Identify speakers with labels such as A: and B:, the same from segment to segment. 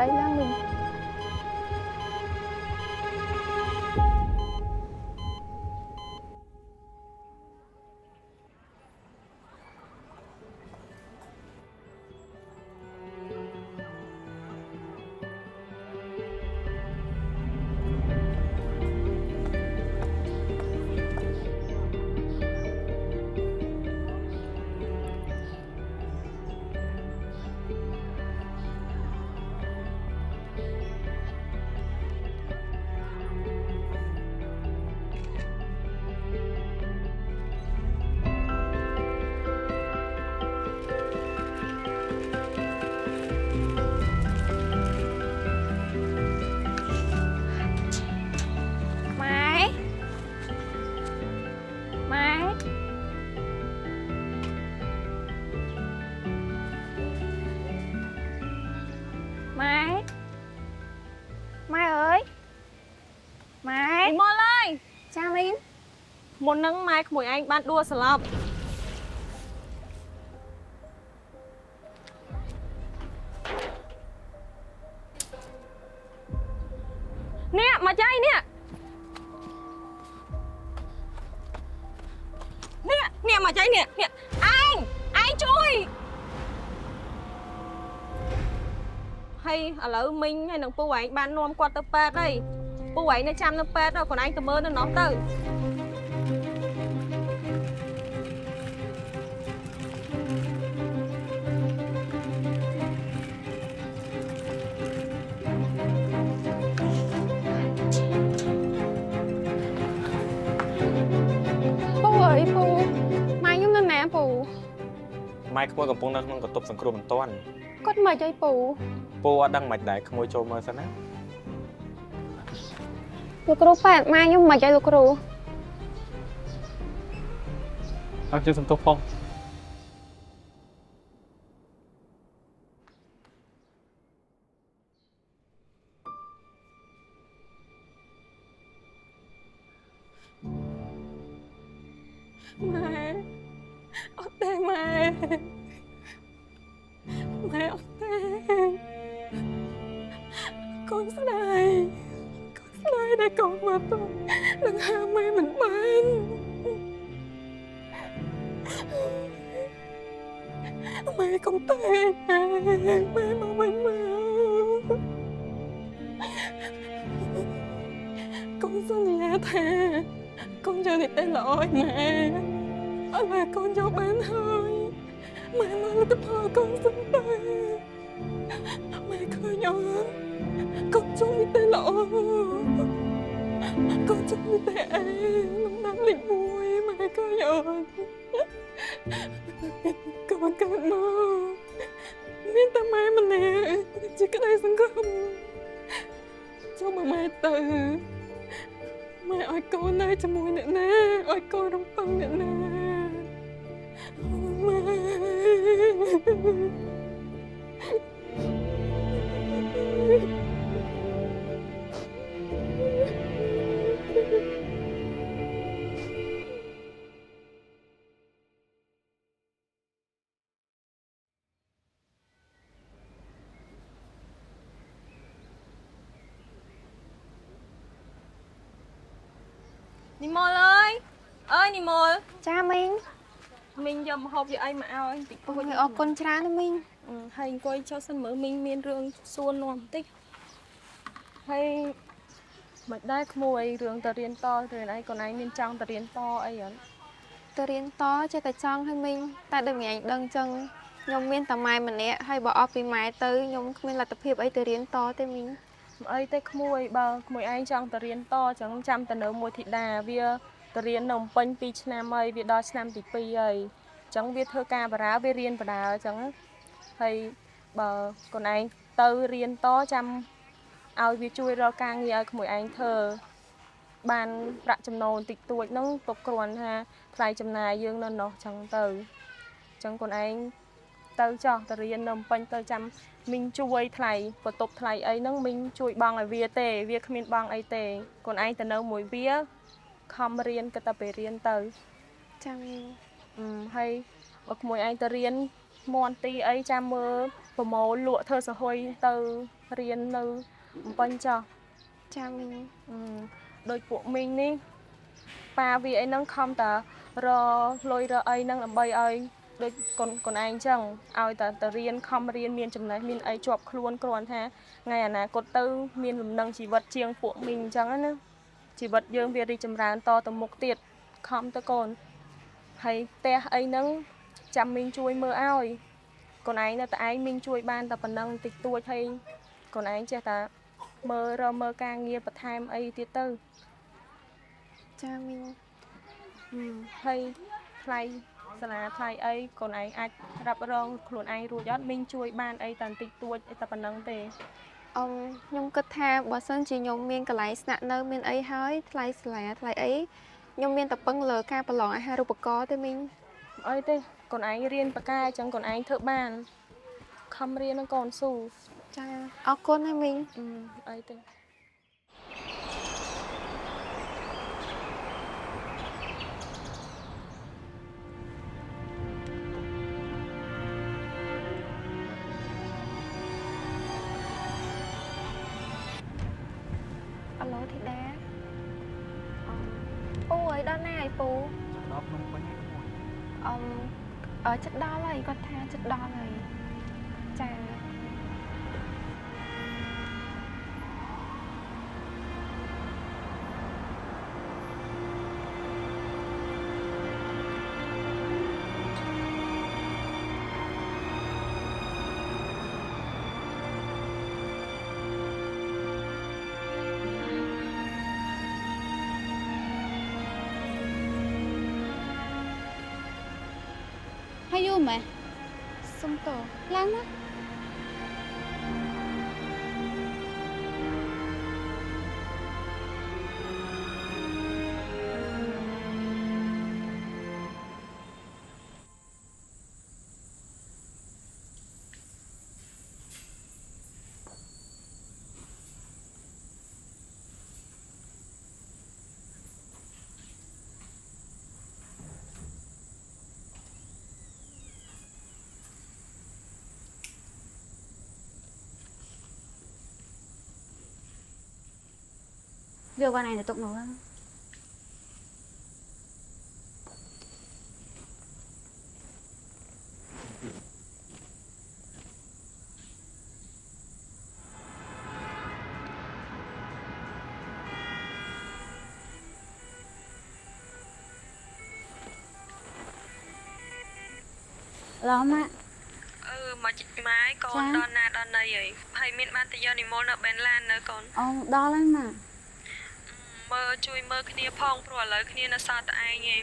A: đây là mình Mai Mai Mai Mai ơi Mai
B: Mol ơi
A: cha mình
B: một nắng mai của anh ban đua sờ lọc nè mà chay nè nè nè mà chay nè nè anh chui hay ở lỡ mình hay nông pu anh ban nom qua tập pet đây pu anh nó chăm nó pet rồi còn anh tầm mơ nó từ
A: Phu ơi Phu Mai nhung lên nè Phu
C: ម៉ែក្មួយកំពុងនៅក្នុងបន្ទប់សង្គ្រោះបន្ទាន់
A: គាត់មិនអីPhu
C: ពូអត់ដឹងមិនដែរក្មួយចូលមើលសិនណា
A: លោកគ្រូប៉ែតម៉ែខ្ញុំមិនអីលោកគ្រូ
C: អត់ជឿសំទោសផង
B: mẹ ở đây mẹ mẹ ở đây con sẽ đây để con mà tôi đừng ham mê mình bán mẹ không tệ mẹ mà mình mà con xin nhà thề con chưa thì tên là ôi mẹ là con cho bán hơi mẹ nói là thôi con xin tay mẹ cười nhỏ con cho thì tên là ôi con cho thì tên em năm lịch vui mẹ cười nhỏ con cảm ơn biết ta mẹ mình nè chỉ cái đây sân không cho mà mẹ từ mẹ ơi cô nơi cho mùi nữa nè ơi cô đông phân nữa nè mẹ និមលអើយនិមល
A: ចាមីង
B: មីងយកម្ហូបយកអីមកឲ្យតិចតួច
A: អរគុណច្រើនណាស់មីង
B: ហើយអង្គុយចុះសិនមើលមីងមានរឿងសួរនាំបន្តិចហើយមិនដែរក្មួយរឿងទៅរៀនតរៀនអីកូនឯងមានចង់ទៅរៀនតអីអត់
A: ទៅរៀនតចេះតែចង់ឲ្យមីងតែដូចមីងដឹងចឹងខ្ញុំមានតែម៉ែម្នាក់ហើយបើអស់ពីម៉ែទៅខ្ញុំគ្មានលទ្ធភាពអីទៅរៀនតទេមីង
B: អីទេក្មួយបើក្មួយឯងចង់ទៅរៀនតចឹងចាំទៅនៅមួយធីតាវាទៅរៀននៅពេញ2ឆ្នាំហើយវាដល់ឆ្នាំទី2ហើយចឹងវាធ្វើការបារាវារៀនបដាចឹងហើយបើកូនឯងទៅរៀនតចាំឲ្យវាជួយរកការងារឲ្យក្មួយឯងធ្វើបានប្រាក់ចំណូលតិចតួចហ្នឹងទុកគ្រាន់ថាថ្លៃចំណាយយើងនៅនោះចឹងទៅចឹងកូនឯងទៅចោះទៅរៀននៅពេញទៅចាំមីងជួយថ្លៃបន្ទប់ថ្លៃអីហ្នឹងមីងជួយបង់ឲ្យវាទេវាគ្មានបង់អីទេកូនឯងទៅនៅមួយវាខំរៀនក៏ទៅពេលរៀនទៅ
A: ចាំមីង
B: ហើយបើក្មួយឯងទៅរៀនមន់ទីអីចាំមើលប្រមូលលក់ធ្វើសហុយទៅ រៀននៅបំពេញចោះ
A: ចាមីង
B: ដូចពួកមីងនេះប៉ាវាអីហ្នឹងខំតារលុយរអីហ្នឹងដើម្បីឲ្យដូចកូនឯងចឹងឲ្យតែរៀនខំរៀនមានចំណេះមានអីជាប់ខ្លួនគ្រាន់ថាថ្ងៃអនាគតទៅមានលំនឹងជីវិតជាងពួកមីងអញ្ចឹងណាជីវិតយើងវារីកចម្រើនតទៅមុខទៀតខំទៅកូនហើយផ្ទះអីហ្នឹងចាំមីងជួយមើលឲ្យកូនឯងនៅតែឯងមីងជួយបានតែប៉ុណ្ណឹងតិចតួចហើយកូនឯងចេះតែមើលការងារបន្ថែមអីទៀតទៅ
A: ចាមីង
B: ហើយថ្លៃសាលាថ្លៃអីកូនឯងអាចរ៉ាប់រងខ្លួនឯងរួចអត់មីងជួយបានអីតែបន្តិចតួចអីតែប៉ុណ្ណឹងទេ
A: ខ្ញុំគិតថាបើសិនជាខ្ញុំមានកន្លែងស្នាក់នៅមានអីហើយថ្លៃសាលាថ្លៃអីខ្ញុំមានតែពឹងលើការប្រឡងអាហារូបករណ៍ទេមីង
B: អីទេកូនឯងរៀនបកាអញ្ចឹងកូនឯងធ្វើបានខំរៀននឹងកូនស៊ូ
A: ចាអរគុណណាមីង
B: អីទេ
A: អាឡូធីតាពូអីដល់ណាហើយពូ
C: ដល់ភ្នំពេញហើយ
A: ចិត្តដល់ហើយគាត់ថាចិត្តដល់ហើយចា
D: ហើយយូរម៉េះ
A: សុំតោ
D: ឡើងណា Việc con này là tục nấu không? Lo má
B: មកជីកម៉ាយកូនដល់ណាដល់ណីហើយមានបានទៅយកនិមលនៅបេនឡាននៅកូន
D: Ông đo lên mà
B: មើលជួយមើលគ្នាផងព្រោះឥឡូវគ្នានៅសល់តែឯងឯង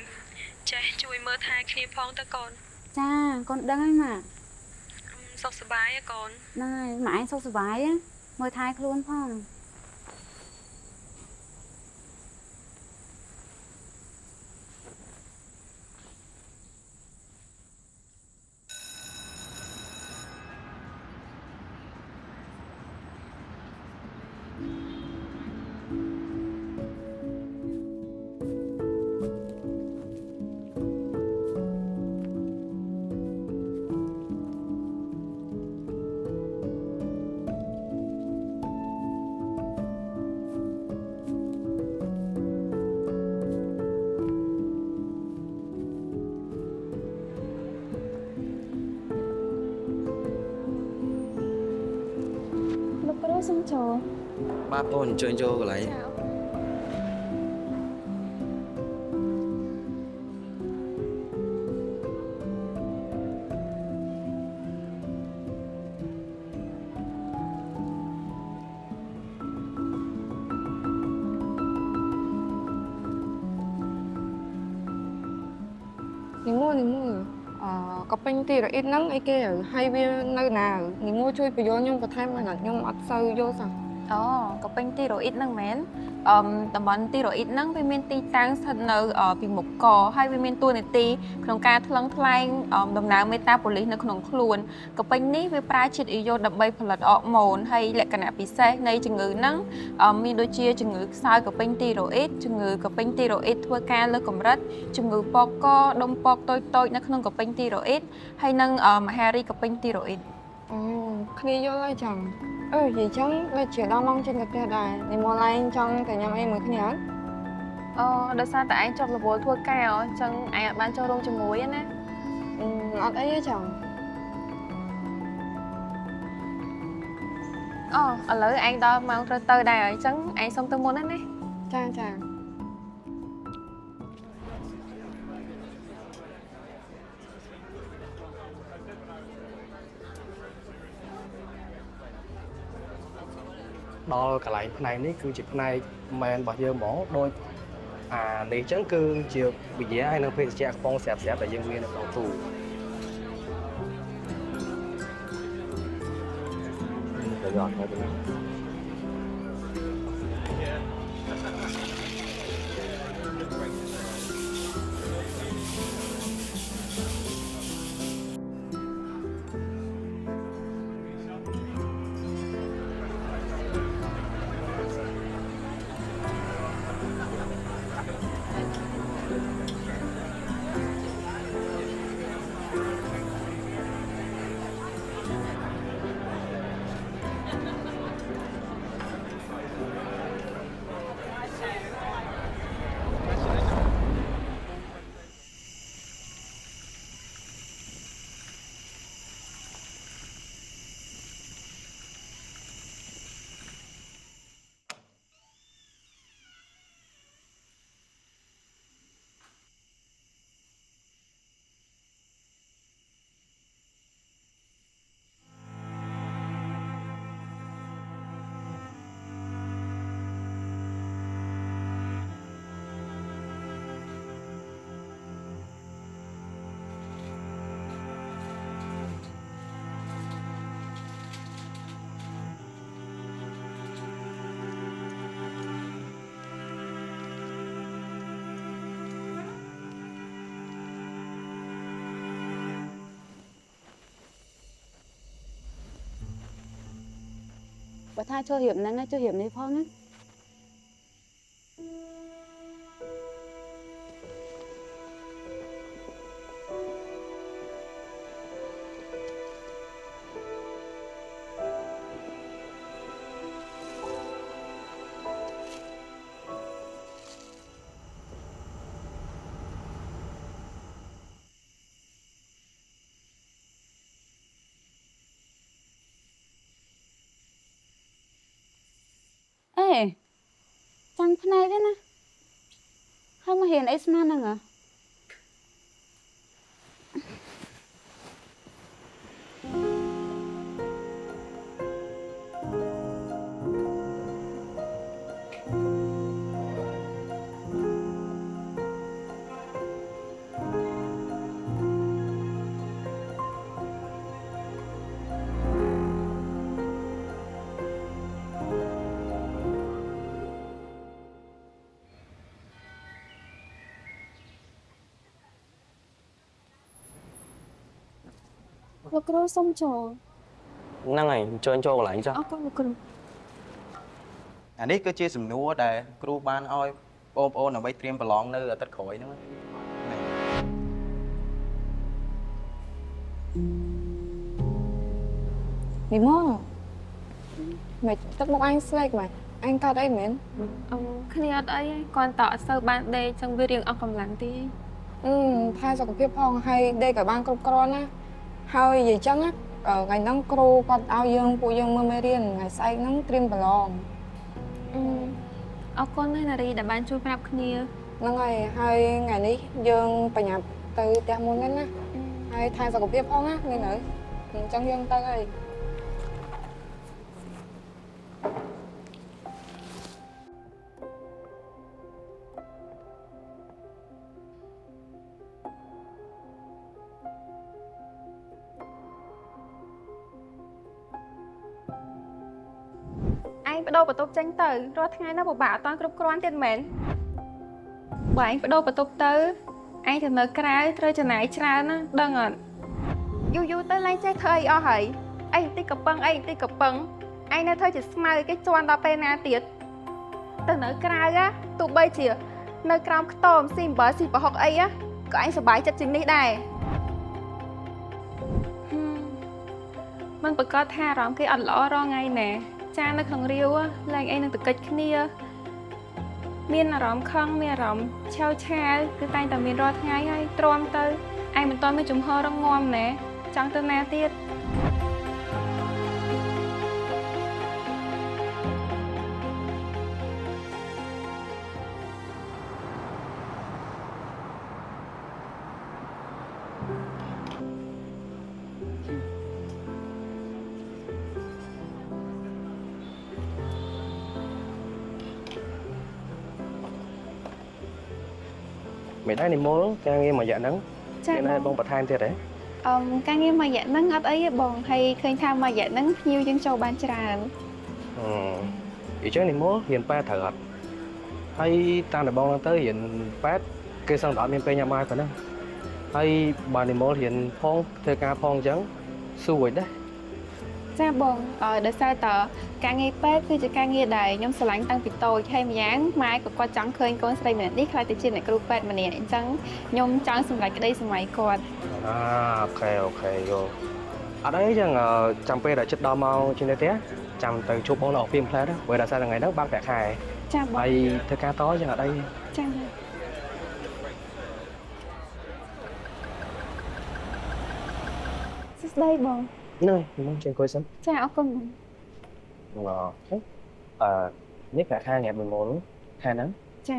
B: ចេះជួយមើលថែគ្នាផងទៅកូន
D: Cha, con đăng ấy mà
B: សុខសប្បាយទេកូន
D: Này, mà anh sâu sửa bái á Mời thai luôn phong
A: លោកគ្រូសុំចូល
E: បាទបងអញ្ជើញចូលកន្លែង
A: ចា
F: និមលក៏ពេញទីរអ៊ីតហ្នឹងអីគេហើយវានៅណានិមលជួយបញ្យល់ខ្ញុំបន្ថែមឲ្យណាខ្ញុំអត់សូវយល់សោះ
G: ក៏ពេញទីរ៉ូអ៊ីតហ្នឹងមែនតំបន់ទីរ៉ូអ៊ីតហ្នឹងវាមានទីតាំងស្ថិតនៅពីមុខកហើយវាមានតួនាទីក្នុងការថ្លឹងថ្លែងដំណើរមេតាប៉ូលីសនៅក្នុងខ្លួនក៏ពេញនេះវាប្រើជាតិអ៊ីយ៉ូតដើម្បីផលិតអរម៉ូនហើយលក្ខណៈពិសេសនៃជំងឺហ្នឹងមានដូចជាជំងឺខ្សោយក៏ពេញទីរ៉ូអ៊ីតជំងឺក៏ពេញទីរ៉ូអ៊ីតធ្វើការលើកម្រិតជំងឺពកកដុំពកតូចៗនៅក្នុងក៏ពេញទីរ៉ូអ៊ីតហើយនិងមហារីកក៏ពេញទីរ៉ូអ៊ីត
F: គ្នាយល់ហើយចាំ
G: អ
F: vậy chẳng là chỉ đo mong trên cái đài thì mua lại trong cái nhà em mới khá nhớ
B: ដោយសារតែឯងជាប់រវល់ធ្វើការអញ្ចឹងឯងអត់បានចូលរួមជាមួយណា
F: ọt ấy chẳng
B: ឥឡូវឯងដល់ម៉ោងត្រូវទៅដែរអញ្ចឹងឯងសុំទៅមុនណា
F: cha cha
H: ដល់កន្លែងផ្នែកនេះគឺជាផ្នែកមែនរបស់យើងហ្មងដូចអានេះអញ្ចឹងគឺជាវិញ្ញាហើយនឹងភេសជ្ជៈកំប៉ុងស្រាប់ៗដែលយើងមាននៅក្នុងទូ
C: Để dọn ngay bên này.
D: បើថាចូលរៀបហ្នឹងចូលរៀបនេះផងណា Ê, chẳng thế này thế nè. Không mà hiện ấy mà nè.លោកគ្រូសុំចូល
E: ហ្នឹងហើយអញ្ជើញចូលកន្លែងចុះ
B: អរគុណលោកគ្រូ
I: អានេះគឺជាសំណួរដែលគ្រូបានឲ្យបងប្អូនដើម្បីត្រៀមប្រឡងនៅអាទិត្យក្រោយហ្នឹង
F: Vì mơ mày tức một anh slake mày anh cao đây mến
B: គ្នាអត់អីគាត់តអត់សូវបានដេកចឹងវារៀងអស់កម្លាំងទី
F: thay cho cái phép phong hay đây cả ban công con á hơi gì chăng á ở ngày nắng cru con ao dương phụ dương mơ mê riêng ngày say nắng trim bờ lon
B: អរគុណណាស់នារីដែលបានជួយប្រាប់គ្នា
F: ហ្នឹងហើយហើយថ្ងៃនេះយើងបញ្ញាប់ទៅផ្ទះមុនហ្នឹងណាហើយថែសុខភាពផងណានេះនៅអញ្ចឹងយើងទៅហើយ
G: ឯងបដូរបន្ទប់ចេញទៅរាល់ថ្ងៃនោះពិបាកអត់តាន់គ្រប់គ្រាន់ទៀតមែនបើឯងបដូរបន្ទប់ទៅឯងទៅនៅក្រៅត្រូវចំណាយច្រើនណាដឹងអត់យូរយូរទៅឡើងចេះធ្វើអីអស់ហើយអីបន្តិចកំពឹងអីបន្តិចកំពឹងឯងនៅធ្វើជាស្មៅគេជន់ដល់ពេលណាទៀតទៅនៅក្រៅណាទោះបីជានៅក្រោមខ្ទមស៊ីអំបិលស៊ីប្រហុកអីណាក៏ឯងសប្បាយចិត្តជាងនេះដែរ มันប្រកាសថាអារម្មណ៍គេអត់ល្អរាល់ថ្ងៃណែចានៅក្នុងរាវឡើងអីនឹងតកិច្ចគ្នាមានអារម្មណ៍ខឹងមានអារម្មណ៍ឆាវឆាវគឺតែងតែមានរាល់ថ្ងៃហើយទ្រាំទៅឯងមិនទាន់មានជំហររងងាំណែចង់ទៅណាទៀត
H: មិនដែរនិមលការងារមួយរយៈហ្នឹង
G: ចា
H: មានតែបងបន្ថែមទៀតហ៎
G: ការងារមួយរយៈហ្នឹងអត់អីទេបងហើយឃើញថាមួយរយៈហ្នឹងភ្ញៀវយើងចូលបានច្រើន
H: អញ្ចឹងនិមលរៀនប៉ែត្រូវអត់ហើយតាមតែបងហ្នឹងទៅរៀនប៉ែគេសឹងតែអត់មានពេលញ៉ាំបាយប៉ុណ្ណឹងហើយបើនិមលរៀនផងធ្វើការផងអញ្ចឹងសួរដែរ
G: ចាបងដោយសារតការងារពេទ្យគឺជាការងារដែលខ្ញុំស្រឡាញ់តាំងពីតូចហើយម្យ៉ាងម៉ែក៏គាត់ចង់ឃើញកូនស្រីម្នាក់នេះខ្លាចទៅជាអ្នកគ្រូពេទ្យម្នាក់អញ្ចឹងខ្ញុំចង់សម្រេចក្តីសម័យគាត់
H: អូខេយល់អត់អីចឹងចាំពេលដែលចិត្តដល់មកជានេះទេចាំទៅជួបបងនៅអពីមផ្លែព្រោះដល់សារថ្ងៃហ្នឹងបើកប្រាក់ខែ
G: ចាបង
H: ហើយធ្វើការតចឹងអត់អី
G: ចាសួស្តីបង
H: នេះមកជើងអង្គុយសិន
G: ចាអរគុណបង
H: នេះប្រាក់ខែងាប់មួយមុនខែហ្នឹង
G: ចា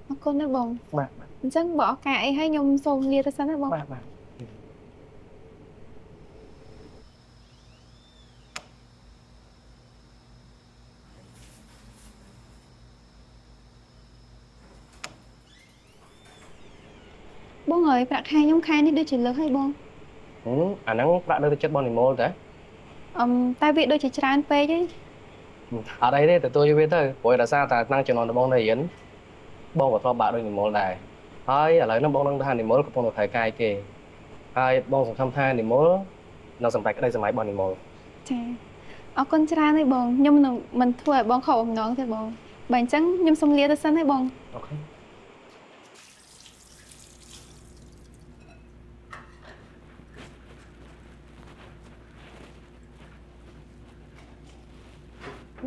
G: អរគុណណាស់បង
H: បាទ
G: អញ្ចឹងបើឱកាសអីហើយខ្ញុំសូមលាទៅសិនណាបង
H: បាទ
G: បងអើយប្រាក់ខែខ្ញុំខែនេះដូចជាលើសហើយបង
H: អាហ្នឹងប្រាក់នៅទៅចិត្តបងនិមលតើ
G: តែវាដូចជាច្រើនពេកហី
H: អត់អីទេទទួលយកវាទៅព្រោះដោយសារតែតាំងចំណងដំបងនៅរៀនបងក៏ធ្លាប់បាក់ដូចនិមលដែរហើយឥឡូវហ្នឹងបងនឹងថានិមលកំពុងតែត្រូវកាយគេហើយបងសង្ឃឹមថានិមលនៅសម្រាប់ក្តីសម័យបងនិមល
G: ចាអរគុណច្រើនហើយបងខ្ញុំនឹងមិនធ្វើឲ្យបងខកបំណងទេបងបើអញ្ចឹងខ្ញុំសូមលាទៅសិនហើយបង
H: អូខេ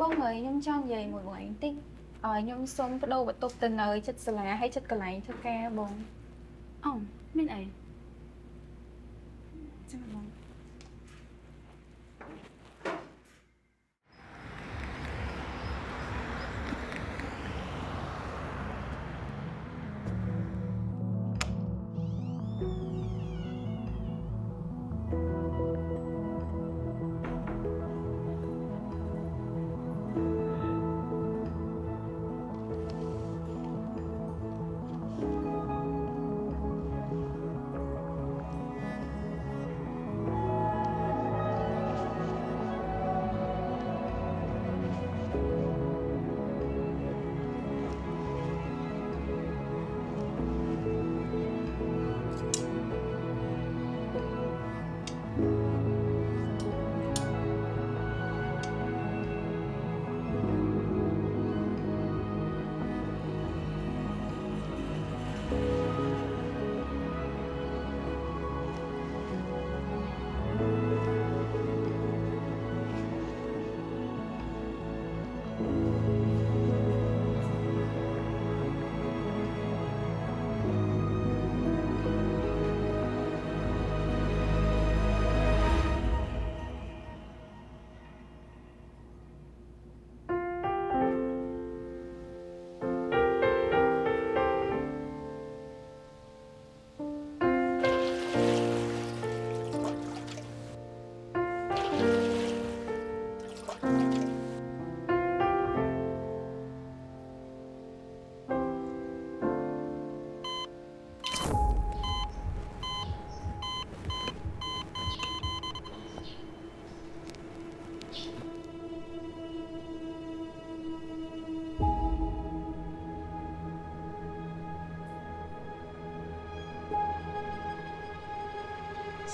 G: បងអើយខ្ញុំចង់និយាយមួយបងឯងតិចខ្ញុំសូមបដូរបន្ទប់ទៅនៅចិត្តសាលាហើយចិត្តកន្លែងធ្វើការបង
D: អូមានអី
G: ចាបង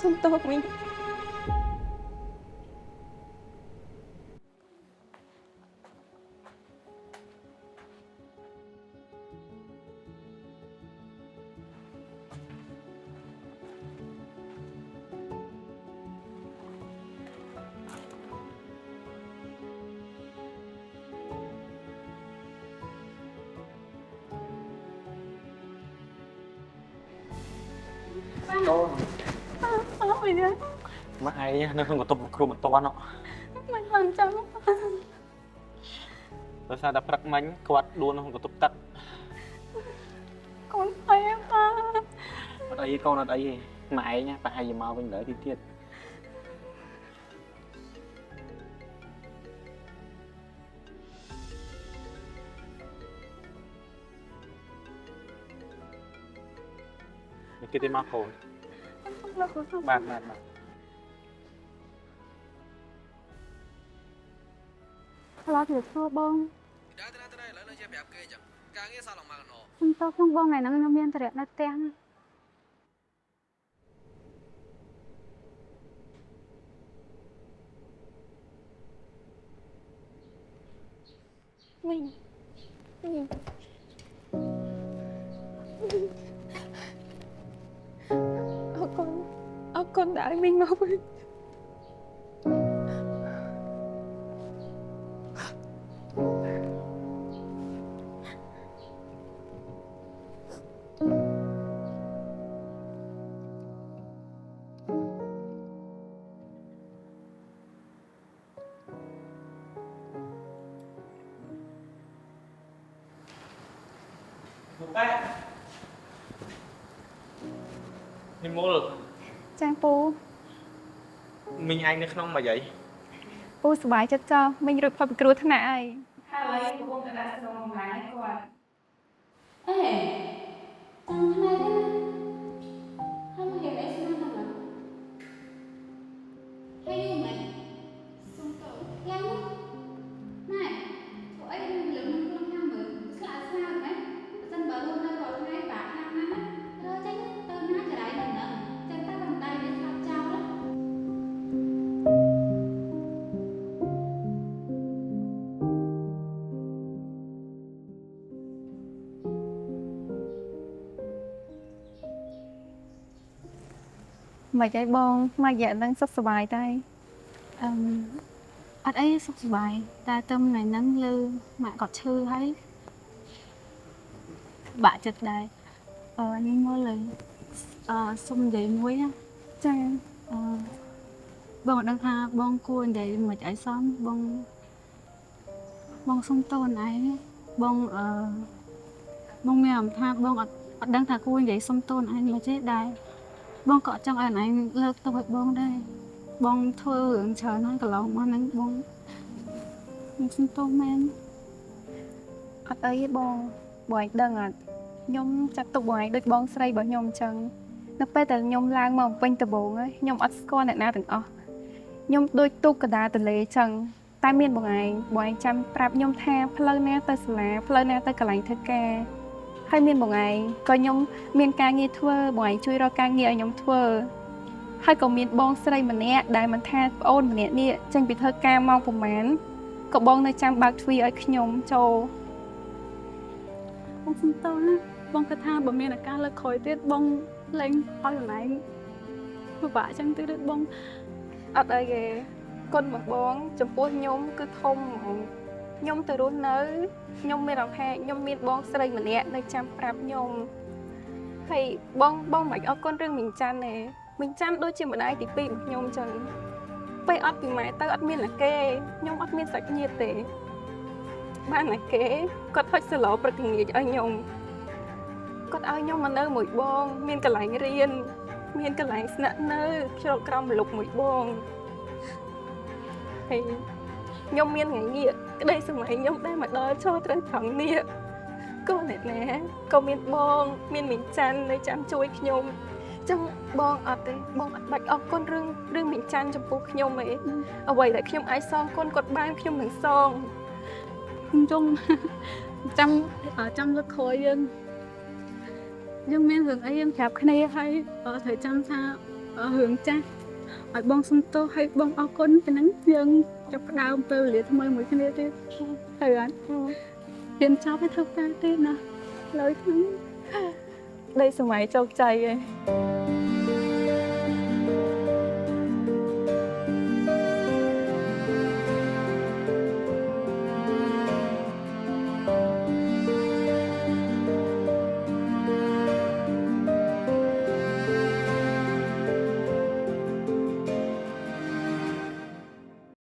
G: សុំទោសវិញ អ
E: Cô
D: Ôi giời,
E: mà ai nhá, nó không có tập một khuôn một to nó.
D: mình làm sao?
E: Rồi sao đập rắc mánh, quạt đua nó không có tập tắt.
D: Con thấy mà.
E: Ở đây con ở đây mà ai nhá, phải hay gì mau bên đỡ đi tiết. Cái tên mắc hồn. Bạc.
D: Lo thiệt thua bông. Không tao không bông này nó miên thật nó ten.
A: Mình con đợi mình mau đi.
E: Mình mua được.
A: Trang Pú
E: Mình anh nó không mà vậy.
A: ពូសប្បាយចិត្តចោះមិញរួចផុតពីគ្រោះថ្នាក់ហើយហើយកំពុងតែដាក់សំណងម្លាញ់គាត់
D: Ê, tăng cái này thế nào? Hai mươi hiện đấy xem nào mà. Hay như mày. Xong cậu lắm. Này, cậu ấy lớn hơn con năm rồi. Lạ sao rồi mấy? Dân bảo luôn đâu rồi ngay bả năm năm á. Tránh tao nát trở lại lần nữa. Chân ta bằng tay để sao trao đó.
A: Mày chạy bon mà dạ đang sắp sửa bài tay
D: Ở đây sốc bài. Ta tâm này nắng lư. Mẹ có chư thấy. Bả chật đài. Nhưng mà lời. Xong để muối á.
A: Trang
D: Bọn đang tha bông cuốn để mà chạy xong bông sông tôn ấy bông mèo tha bông đang thả cuốn để sông tôn anh mà chết đây bông cọ trong anh lơ tôi bông đây bông thôi hưởng chờ nó cả lòng mà nắng bông sông tôn men
A: អត់អីទេបងបងឯងដឹងអត់ខ្ញុំចាត់ទុកបងឯងដូចបងស្រីរបស់ខ្ញុំអញ្ចឹងនៅពេលដែលខ្ញុំឡើងមកពេញដំបងហើយខ្ញុំអត់ស្គាល់អ្នកណាទាំងអស់ខ្ញុំដូចទូកកដាទន្លេអញ្ចឹងតែមានបងឯងចាំប្រាប់ខ្ញុំថាផ្លូវណាទៅសាលាផ្លូវណាទៅកន្លែងធ្វើការហើយមានបងឯងក៏ខ្ញុំមានការងារធ្វើបងឯងជួយរកការងារឲ្យខ្ញុំធ្វើហើយក៏មានបងស្រីម្នាក់ដែលមិនថាប្អូនម្នាក់នេះចេញពីធ្វើការមកប្រហែលក៏បងនៅចាំបើកទ្វារឲ្យខ្ញុំចូល
D: bông sông tôn á bông cái tha bông miền là ca là khỏi tiết bông lên hỏi lần này mà vả chẳng tư được bông
A: អត់អីទេគុណមកបងចំពោះខ្ញុំគឺធំហ្មងខ្ញុំទៅរស់នៅខ្ញុំមានអារម្មណ៍ថាខ្ញុំមានបងស្រីម្នាក់នៅចាំប្រាប់ខ្ញុំហើយបងមិនអរគុណរឿងមីងច័ន្ទទេមីងច័ន្ទដូចជាម្ដាយទី2របស់ខ្ញុំអញ្ចឹងពេលអត់ពីម៉ែទៅអត់មានអ្នកគេខ្ញុំអត់មានសាច់ញាតិទេបានតែគេគាត់ហុចសាឡូព្រឹកល្ងាចឲ្យខ្ញុំគាត់ឲ្យខ្ញុំមកនៅមួយបងមានកន្លែងរៀនមានកន្លែងស្នាក់នៅជ្រកក្រោមម្លប់មួយបងហើយខ្ញុំមានថ្ងៃនេះក្តីសម័យខ្ញុំដែលមកដល់ចូលត្រឹមត្រង់នេះក៏អ្នកណាក៏មានបងមានមីងច័ន្ទនៅចាំជួយខ្ញុំចឹងបងអត់ទេបងអត់បាច់អរគុណរឿងមីងច័ន្ទចំពោះខ្ញុំទេអ្វីដែលខ្ញុំអាចសងគុណគាត់បានខ្ញុំនឹងសង
D: chung trong lớp khối nhưng men hướng ấy em chạp cái này hay ở thời trăm xa ở hướng cha ở bông sông tô hay bông ao côn cái nắng dương cho cái đào tơ liệt mây mới cái này đi thời anh hiện cháu phải thâu ca tên nè lời thắng
A: đây là máy chọc chay ấy